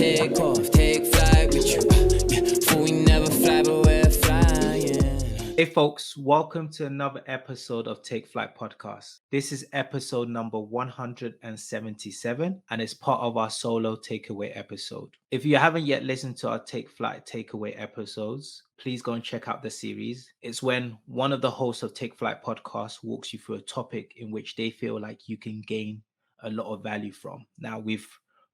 take off, take flight with you. For we never fly, but we're flying. Hey folks, welcome to another episode of Take Flight Podcast. This is episode number 177 and it's part of our solo takeaway episode. If you haven't yet listened to our Take Flight takeaway episodes, please go and check out the series. It's when one of the hosts of Take Flight Podcast walks you through a topic in which they feel like you can gain a lot of value from. Now, we've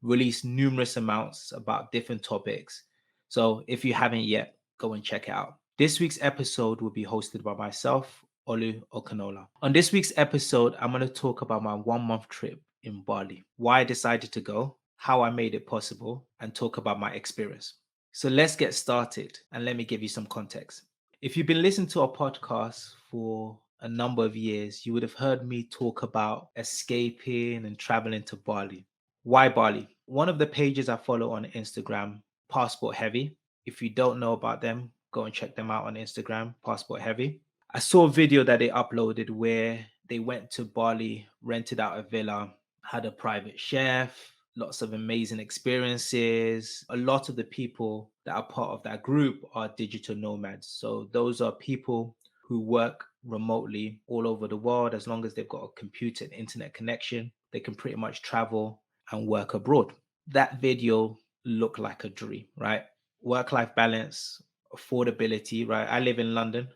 released numerous amounts about different topics. So if you haven't yet, go and check it out. This week's episode will be hosted by myself, OLU OKUNOLA. On this week's episode, I'm going to talk about my 1-month trip in Bali, why I decided to go, how I made it possible, and talk about my experience. So let's get started and let me give you some context. If you've been listening to our podcast for a number of years, you would have heard me talk about escaping and traveling to Bali. Why Bali? One of the pages I follow on Instagram, Passport Heavy. If you don't know about them, go and check them out on Instagram, Passport Heavy. I saw a video that they uploaded where they went to Bali, rented out a villa, had a private chef, lots of amazing experiences. A lot of the people that are part of that group are digital nomads. So those are people who work remotely all over the world. As long as they've got a computer and internet connection, they can pretty much travel and work abroad. That video looked like a dream, right? Work-life balance, affordability, right? I live in London.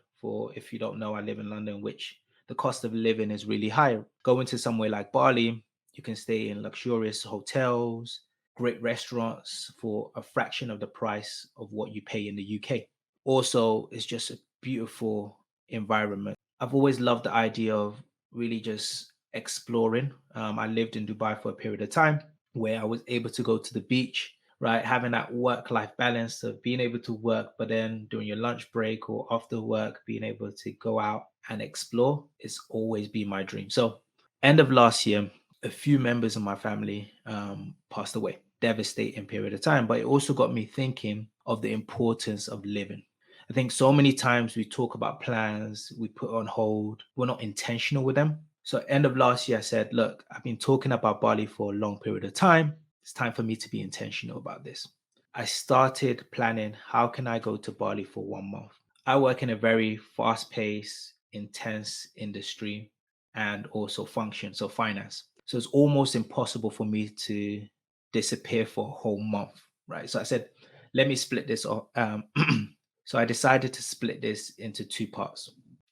If you don't know, I live in London, which the cost of living is really high. Going to somewhere like Bali, you can stay in luxurious hotels, great restaurants for a fraction of the price of what you pay in the UK. Also, it's just a beautiful environment. I've always loved the idea of really just exploring. I lived in Dubai for a period of time where I was able to go to the beach, right? Having that work-life balance of being able to work, but then during your lunch break or after work, being able to go out and explore, it's always been my dream. So end of last year, a few members of my family passed away. Devastating period of time, but it also got me thinking of the importance of living. I think so many times we talk about plans, we put on hold, we're not intentional with them. So end of last year, I said, look, I've been talking about Bali for a long period of time. It's time for me to be intentional about this. I started planning, how can I go to Bali for 1 month? I work in a very fast-paced, intense industry and also function, so finance. So it's almost impossible for me to disappear for a whole month, right? So I said, let me split this off. So I decided to split this into 2 parts,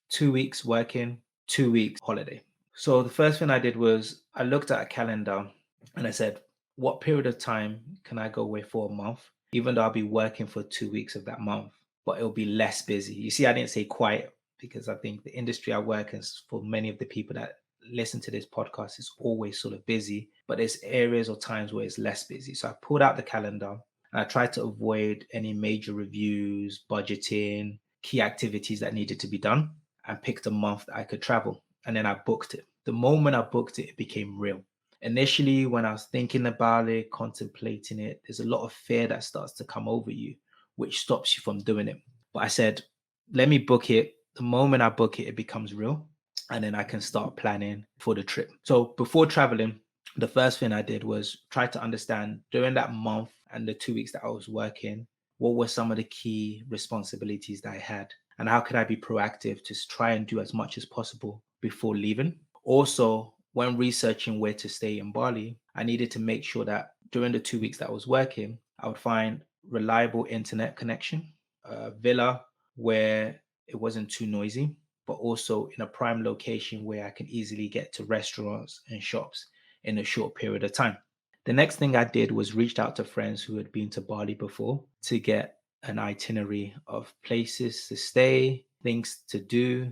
2 weeks working, 2 weeks holiday. So the first thing I did was I looked at a calendar and I said, what period of time can I go away for a month, even though I'll be working for 2 weeks of that month, but it'll be less busy. You see, I didn't say quiet because I think the industry I work in, for many of the people that listen to this podcast, is always sort of busy, but there's areas or times where it's less busy. So I pulled out the calendar and I tried to avoid any major reviews, budgeting, key activities that needed to be done, and picked a month that I could travel. And then I booked it. The moment I booked it, it became real. Initially, when I was thinking about it, contemplating it, there's a lot of fear that starts to come over you, which stops you from doing it. But I said, let me book it. The moment I book it, it becomes real. And then I can start planning for the trip. So before traveling, the first thing I did was try to understand during that month and the 2 weeks that I was working, what were some of the key responsibilities that I had? And how could I be proactive to try and do as much as possible before leaving? Also, when researching where to stay in Bali, I needed to make sure that during the 2 weeks that I was working, I would find reliable internet connection, a villa where it wasn't too noisy, but also in a prime location where I can easily get to restaurants and shops in a short period of time. The next thing I did was reached out to friends who had been to Bali before to get an itinerary of places to stay, things to do,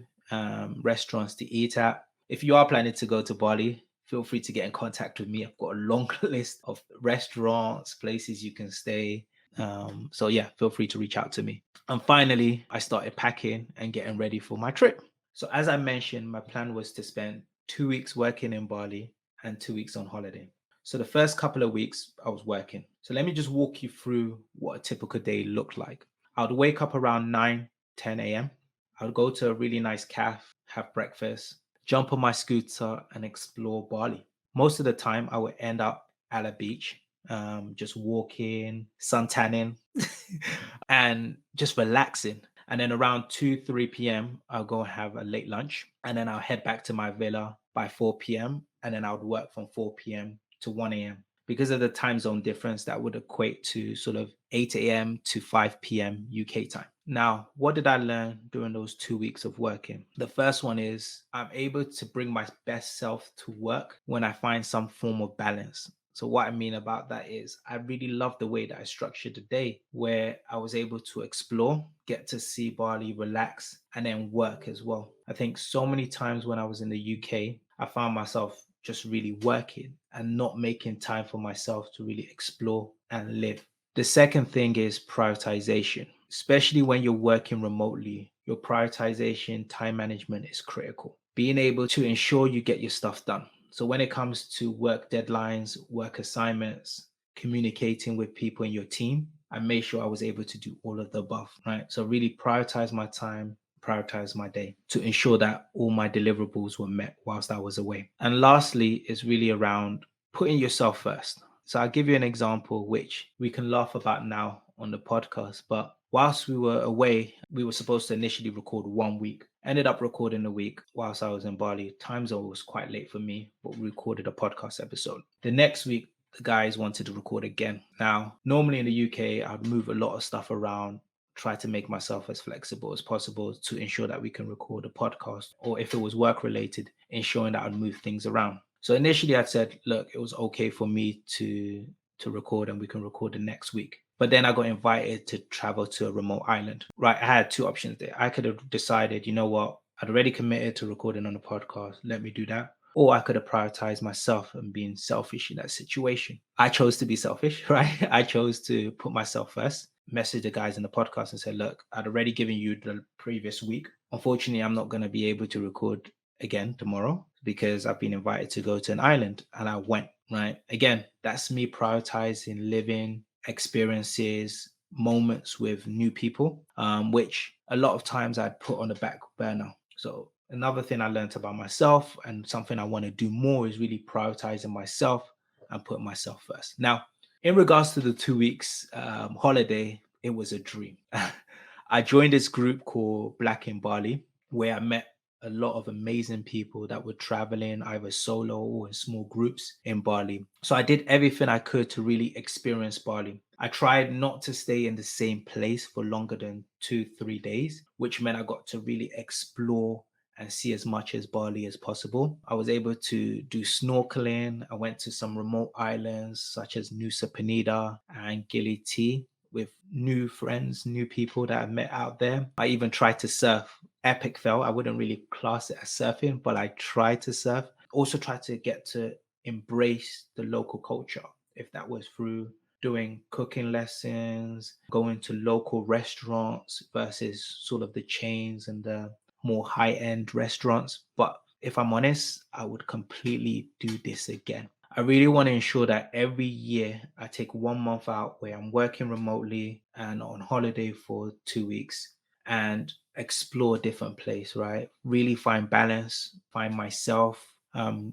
restaurants to eat at. If you are planning to go to Bali, feel free to get in contact with me. I've got a long list of restaurants, places you can stay. So yeah, feel free to reach out to me. And finally, I started packing and getting ready for my trip. So as I mentioned, my plan was to spend 2 weeks working in Bali and 2 weeks on holiday. So the first couple of weeks I was working. So let me just walk you through what a typical day looked like. I would wake up around 9, 10 a.m. I would go to a really nice cafe, have breakfast, jump on my scooter and explore Bali. Most of the time I would end up at a beach. just walking, sun tanning, and just relaxing. And then around 2, 3 p.m., I'll go and have a late lunch. And then I'll head back to my villa by 4 p.m. And then I would work from 4 p.m. to 1 a.m. Because of the time zone difference, that would equate to sort of 8 a.m. to 5 p.m. UK time. Now, what did I learn during those 2 weeks of working? The first one is I'm able to bring my best self to work when I find some form of balance. So what I mean about that is I really love the way that I structured the day where I was able to explore, get to see Bali, relax, and then work as well. I think so many times when I was in the UK, I found myself just really working and not making time for myself to really explore and live. The second thing is prioritization, especially when you're working remotely. Your prioritization, time management is critical. Being able to ensure you get your stuff done. So when it comes to work deadlines, work assignments, communicating with people in your team, I made sure I was able to do all of the above, right? So really prioritize my time, prioritize my day to ensure that all my deliverables were met whilst I was away. And lastly, is really around putting yourself first. So I'll give you an example, which we can laugh about now on the podcast. But whilst we were away, we were supposed to initially record 1 week. Ended up recording a week whilst I was in Bali. Time zone was quite late for me, but we recorded a podcast episode. The next week, the guys wanted to record again. Now, normally in the UK, I'd move a lot of stuff around, try to make myself as flexible as possible to ensure that we can record a podcast, or if it was work related, ensuring that I'd move things around. So initially I'd said, look, it was okay for me to record and we can record the next week. But then I got invited to travel to a remote island. Right. I had two options there. I could have decided, you know what, I'd already committed to recording on the podcast. Let me do that. Or I could have prioritized myself and being selfish in that situation. I chose to be selfish, right? I chose to put myself first, message the guys in the podcast and say, look, I'd already given you the previous week. Unfortunately, I'm not going to be able to record again tomorrow because I've been invited to go to an island and I went, right? Again, that's me prioritizing living experiences, moments with new people, which a lot of times I'd put on the back burner. So another thing I learned about myself and something I want to do more is really prioritizing myself and putting myself first. Now, in regards to the 2 weeks holiday, it was a dream. I joined this group called Black in Bali, where I met a lot of amazing people that were traveling either solo or in small groups in Bali. So I did everything I could to really experience Bali. I tried not to stay in the same place for longer than 2, 3 days, which meant I got to really explore and see as much as Bali as possible. I was able to do snorkeling. I went to some remote islands such as Nusa Penida and Gili T with new friends, new people that I met out there. I even tried to surf. Epic fail. I wouldn't really class it as surfing, but I tried to surf. Also tried to get to embrace the local culture, if that was through doing cooking lessons, going to local restaurants versus sort of the chains and the more high-end restaurants. But if I'm honest, I would completely do this again. I really want to ensure that every year I take 1 month out where I'm working remotely and on holiday for 2 weeks and explore a different place, right? Really find balance, find myself,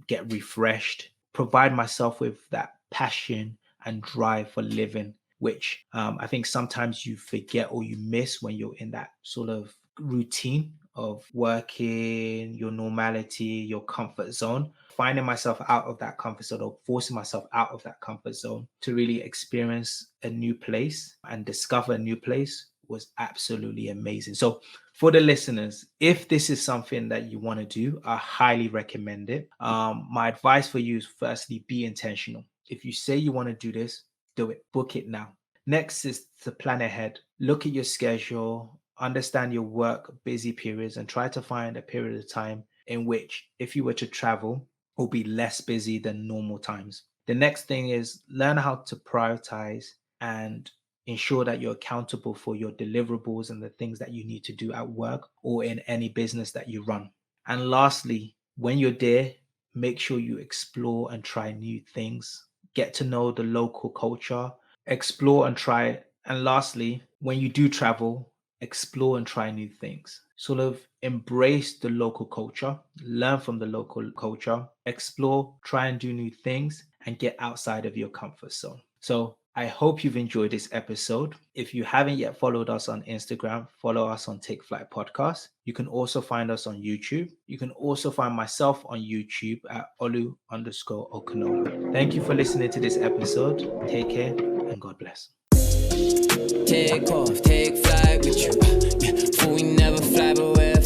get refreshed, provide myself with that passion and drive for living, which I think sometimes you forget or you miss when you're in that sort of routine of working, your normality, your comfort zone. Finding myself out of that comfort zone or forcing myself out of that comfort zone to really experience a new place and discover a new place was absolutely amazing. So, for the listeners, if this is something that you want to do, I highly recommend it. My advice for you is firstly, be intentional. If you say you want to do this, do it, book it now. Next is to plan ahead, look at your schedule, understand your work busy periods, and try to find a period of time in which, if you were to travel, will be less busy than normal times. The next thing is learn how to prioritize and ensure that you're accountable for your deliverables and the things that you need to do at work or in any business that you run. And lastly, when you're there, make sure you explore and try new things, get to know the local culture, explore and try. And lastly, when you do travel, explore and try new things. Sort of embrace the local culture, learn from the local culture, explore, try and do new things, and get outside of your comfort zone. So I hope you've enjoyed this episode. If you haven't yet followed us on Instagram, follow us on Take Flight Podcast. You can also find us on YouTube. You can also find myself on YouTube at OLU_OKUNOLA. Thank you for listening to this episode. Take care and God bless. Take off, take flight with you. Yeah, for we never fly, but we're